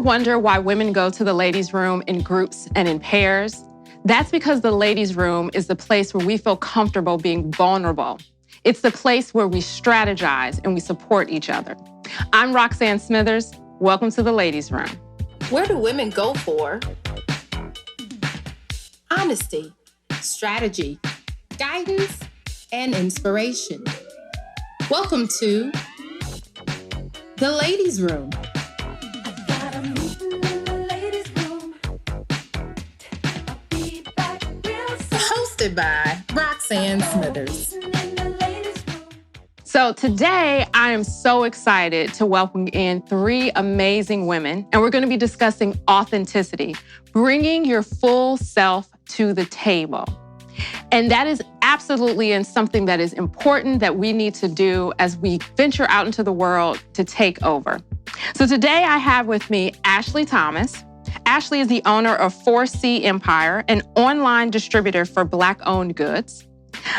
wonder why women go to the ladies' room in groups and in pairs? That's because the ladies' room is the place where we feel comfortable being vulnerable. It's the place where we strategize and we support each other. I'm Roxann Smithers. Welcome to the ladies' room. Where do women go for honesty, strategy, guidance, and inspiration? Welcome to the ladies' room. Hosted by Roxann Smithers. So today, I am so excited to welcome in three amazing women, and we're going to be discussing authenticity, bringing your full self to the table. And that is absolutely something that is important that we need to do as we venture out into the world to take over. So today I have with me Ashleigh Thomas. Ashleigh is the owner of 4C Empire, an online distributor for Black-owned goods.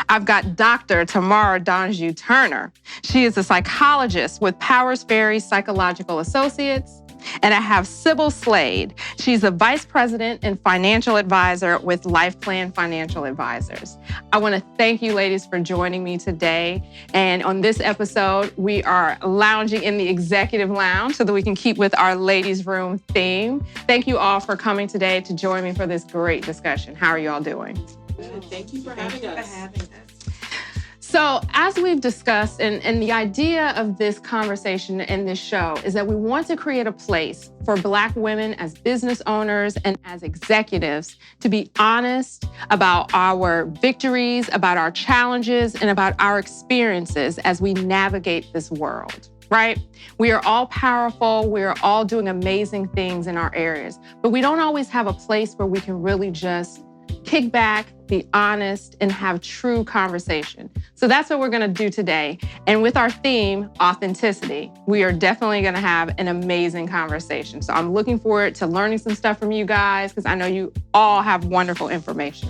I've got Dr. Tamara D'Anjou Turner. She is a psychologist with Powers Ferry Psychological Associates. And I have Sibyl Slade. She's a vice president and financial advisor with Life Plan Financial Advisors. I want to thank you ladies for joining me today. And on this episode, we are lounging in the executive lounge so that we can keep with our ladies' room theme. Thank you all for coming today to join me for this great discussion. How are you all doing? Good. Thank you for having us. So as we've discussed, and the idea of this conversation and this show is that we want to create a place for Black women as business owners and as executives to be honest about our victories, about our challenges, and about our experiences as we navigate this world, right? We are all powerful. We are all doing amazing things in our areas, but we don't always have a place where we can really just kick back, be honest, and have true conversation. So that's what we're going to do today. And with our theme, authenticity, we are definitely going to have an amazing conversation. So I'm looking forward to learning some stuff from you guys because I know you all have wonderful information.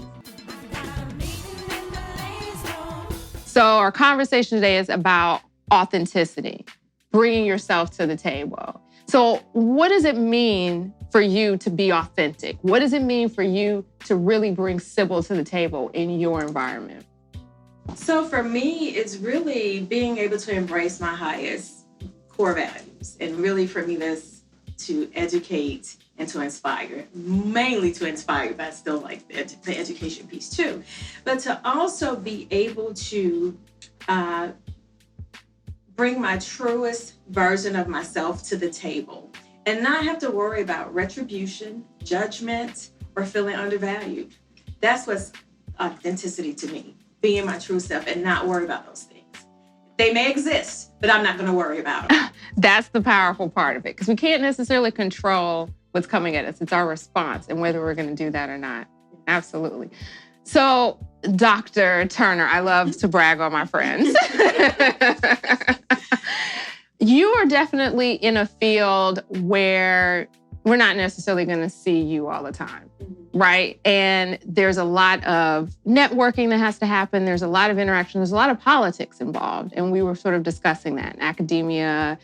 So our conversation today is about authenticity, bringing yourself to the table. So what does it mean for you to be authentic? What does it mean for you to really bring Sibyl to the table in your environment? So for me, it's really being able to embrace my highest core values. And really for me, that's to educate and to inspire, mainly to inspire, but I still like the education piece too. But to also be able to bring my truest version of myself to the table and not have to worry about retribution, judgment, or feeling undervalued. That's what's authenticity to me, being my true self and not worry about those things. They may exist, but I'm not going to worry about them. That's the powerful part of it, because we can't necessarily control what's coming at us. It's our response and whether we're going to do that or not. Absolutely. So, Dr. Turner, I love to brag on my friends. You are definitely in a field where we're not necessarily going to see you all the time, right? And there's a lot of networking that has to happen. There's a lot of interaction. There's a lot of politics involved. And we were sort of discussing that in academia,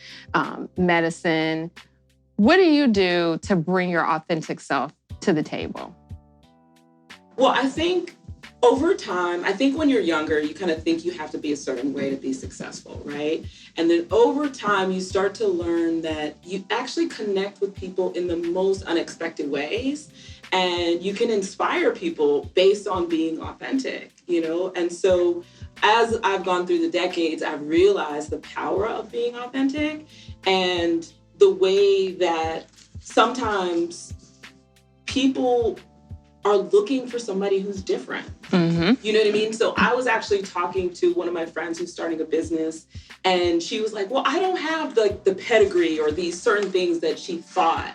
medicine. What do you do to bring your authentic self to the table? Well, I think over time, I think when you're younger, you kind of think you have to be a certain way to be successful, right? And then over time, you start to learn that you actually connect with people in the most unexpected ways. And you can inspire people based on being authentic, you know? And so as I've gone through the decades, I've realized the power of being authentic and the way that sometimes people are looking for somebody who's different. Mm-hmm. You know what I mean? So I was actually talking to one of my friends who's starting a business, and she was like, well, I don't have the pedigree or these certain things that she thought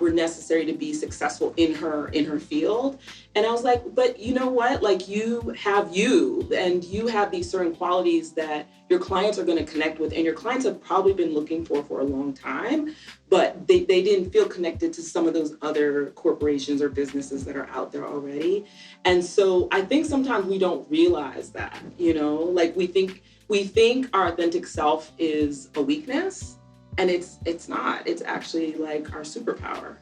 were necessary to be successful in her field. And I was like, but you know what? Like you have these certain qualities that your clients are going to connect with, and your clients have probably been looking for a long time, but they didn't feel connected to some of those other corporations or businesses that are out there already. And so I think sometimes we don't realize that, you know, like we think our authentic self is a weakness. And it's not. It's actually like our superpower.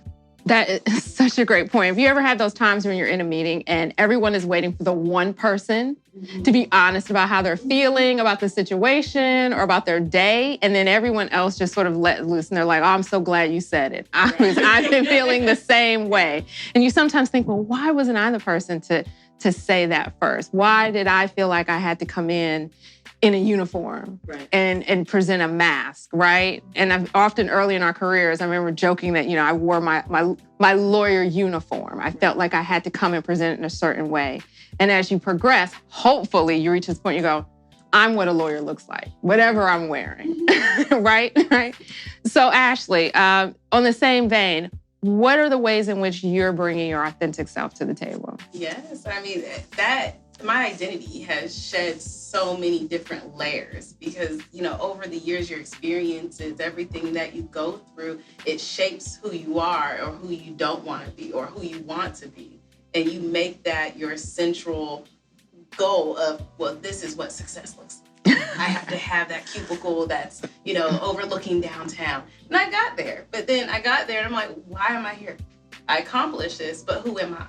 That is such a great point. Have you ever had those times when you're in a meeting and everyone is waiting for the one person to be honest about how they're feeling about the situation or about their day, and then everyone else just sort of let loose and they're like, oh, I'm so glad you said it. I've been feeling the same way. And you sometimes think, well, why wasn't I the person to say that first? Why did I feel like I had to come in a uniform and present a mask, right? And I've often early in our careers, I remember joking that, I wore my lawyer uniform. I felt like I had to come and present it in a certain way. And as you progress, hopefully you reach this point, you go, I'm what a lawyer looks like, whatever I'm wearing, right? So Ashleigh, on the same vein, what are the ways in which you're bringing your authentic self to the table? Yes, I mean, my identity has shed so many different layers because, over the years, your experiences, everything that you go through, it shapes who you are or who you don't want to be or who you want to be. And you make that your central goal of, well, this is what success looks like. I have to have that cubicle that's, overlooking downtown. And I got there. But then I got there and I'm like, why am I here? I accomplished this, but who am I?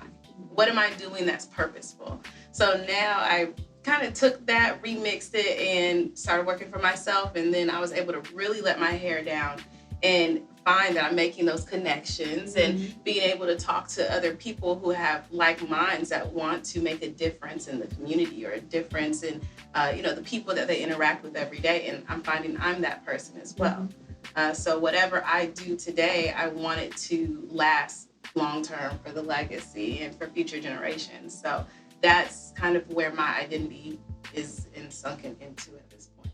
What am I doing that's purposeful? So now I kind of took that, remixed it, and started working for myself. And then I was able to really let my hair down and find that I'm making those connections and being able to talk to other people who have like minds that want to make a difference in the community or a difference in, the people that they interact with every day. And I'm finding I'm that person as well. So whatever I do today, I want it to last long-term for the legacy and for future generations. So that's kind of where my identity is sunken into at this point.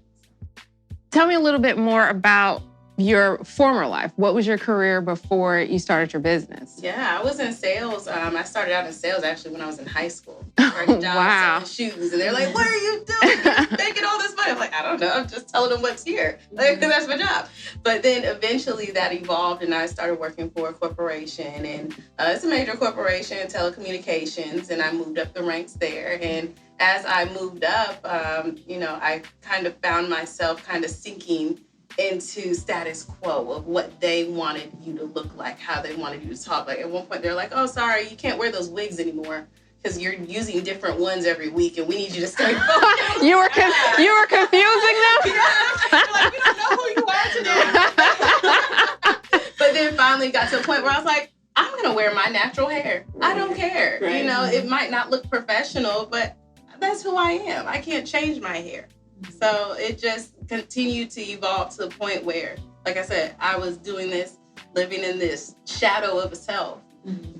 Tell me a little bit more about your former life. What was your career before you started your business? Yeah, I was in sales. I started out in sales actually when I was in high school. Wow. Selling shoes, and they're like, "What are you doing? You're making all this money." I'm like, "I don't know. I'm just telling them what's here. Like, that's my job." But then eventually that evolved, and I started working for a corporation, and it's a major corporation, telecommunications, and I moved up the ranks there. And as I moved up, I kind of found myself kind of sinking into status quo of what they wanted you to look like, how they wanted you to talk. Like at one point they're like, "Oh, sorry, you can't wear those wigs anymore because you're using different ones every week and we need you to stay focused." You were confusing them? Yeah. Like, we don't know who you are today. But then finally got to a point where I was like, I'm going to wear my natural hair. I don't care. Right. It might not look professional, but that's who I am. I can't change my hair. So it just continued to evolve to the point where, like I said, I was doing this, living in this shadow of a self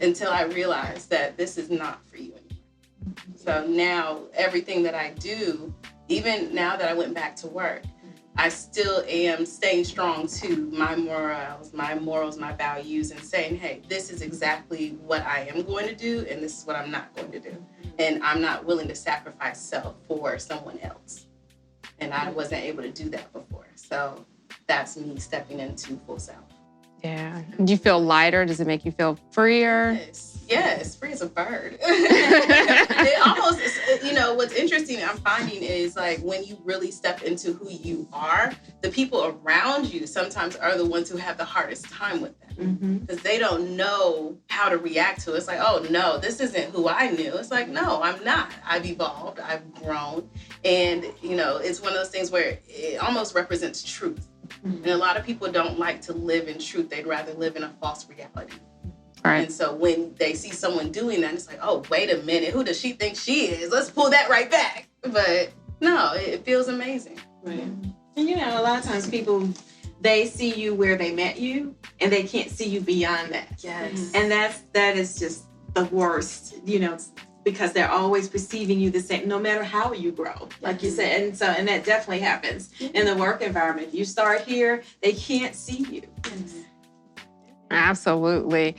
until I realized that this is not for you anymore. So now everything that I do, even now that I went back to work, I still am staying strong to my morals, my values, and saying, hey, this is exactly what I am going to do, and this is what I'm not going to do. And I'm not willing to sacrifice self for someone else. And I wasn't able to do that before. So that's me stepping into full self. Yeah. Do you feel lighter? Does it make you feel freer? Yes, free as a bird. It almost, what's interesting I'm finding is like when you really step into who you are, the people around you sometimes are the ones who have the hardest time with that. Because they don't know how to react to it. It's like, oh no, this isn't who I knew. It's like, no, I'm not. I've evolved, I've grown. And, it's one of those things where it almost represents truth. And a lot of people don't like to live in truth. They'd rather live in a false reality. Right. And so when they see someone doing that, it's like, oh, wait a minute, who does she think she is? Let's pull that right back. But no, it feels amazing. Right. And a lot of times people, they see you where they met you and they can't see you beyond that. Yes. And that is just the worst, because they're always perceiving you the same, no matter how you grow, like you said. And that definitely happens in the work environment. If you start here, they can't see you. Absolutely.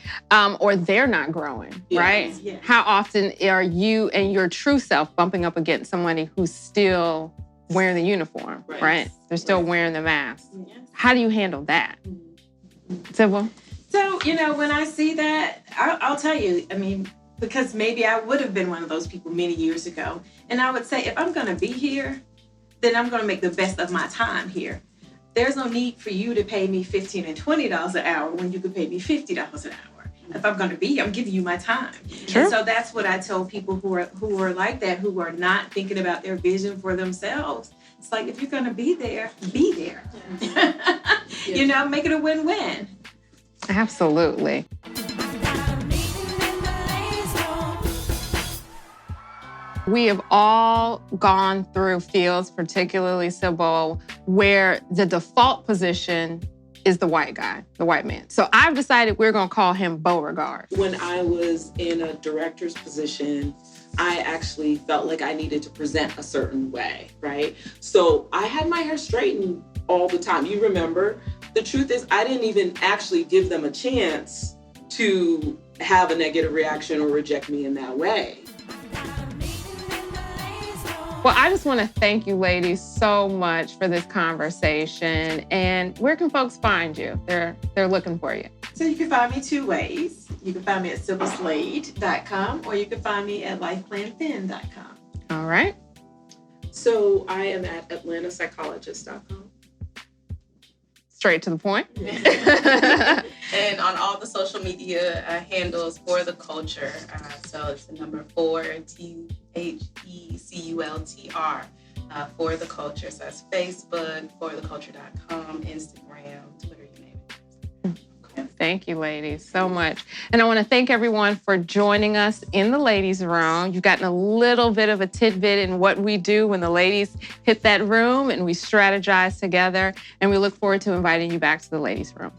Or they're not growing, right? Yes. How often are you and your true self bumping up against somebody who's still wearing the uniform, right? They're still wearing the mask. Yes. How do you handle that? Sibyl? So, when I see that, I'll tell you, because maybe I would have been one of those people many years ago. And I would say, if I'm going to be here, then I'm going to make the best of my time here. there's no need for you to pay me $15 and $20 an hour when you could pay me $50 an hour. If I'm going to be, I'm giving you my time. Sure. And so that's what I tell people who are like that, who are not thinking about their vision for themselves. It's like, if you're going to be there, be there. You know, make it a win-win. Absolutely. We have all gone through fields, particularly Sibyl, where the default position is the white guy, the white man. So I've decided we're going to call him Beauregard. When I was in a director's position, I actually felt like I needed to present a certain way, right? So I had my hair straightened all the time. You remember? The truth is, I didn't even actually give them a chance to have a negative reaction or reject me in that way. Well, I just want to thank you ladies so much for this conversation. And where can folks find you? They're looking for you. So you can find me two ways. You can find me at sibylslade.com, or you can find me at lifeplanfin.com. All right. So I am at atlantapsychologist.com. Straight to the point. And on all the social media handles for the culture. So it's the number 4, THECULTR, for the culture. So that's Facebook, fortheculture.com, Instagram, Twitter, you name it. Thank you, ladies, so much. And I want to thank everyone for joining us in the ladies' room. You've gotten a little bit of a tidbit in what we do when the ladies hit that room and we strategize together. And we look forward to inviting you back to the ladies' room.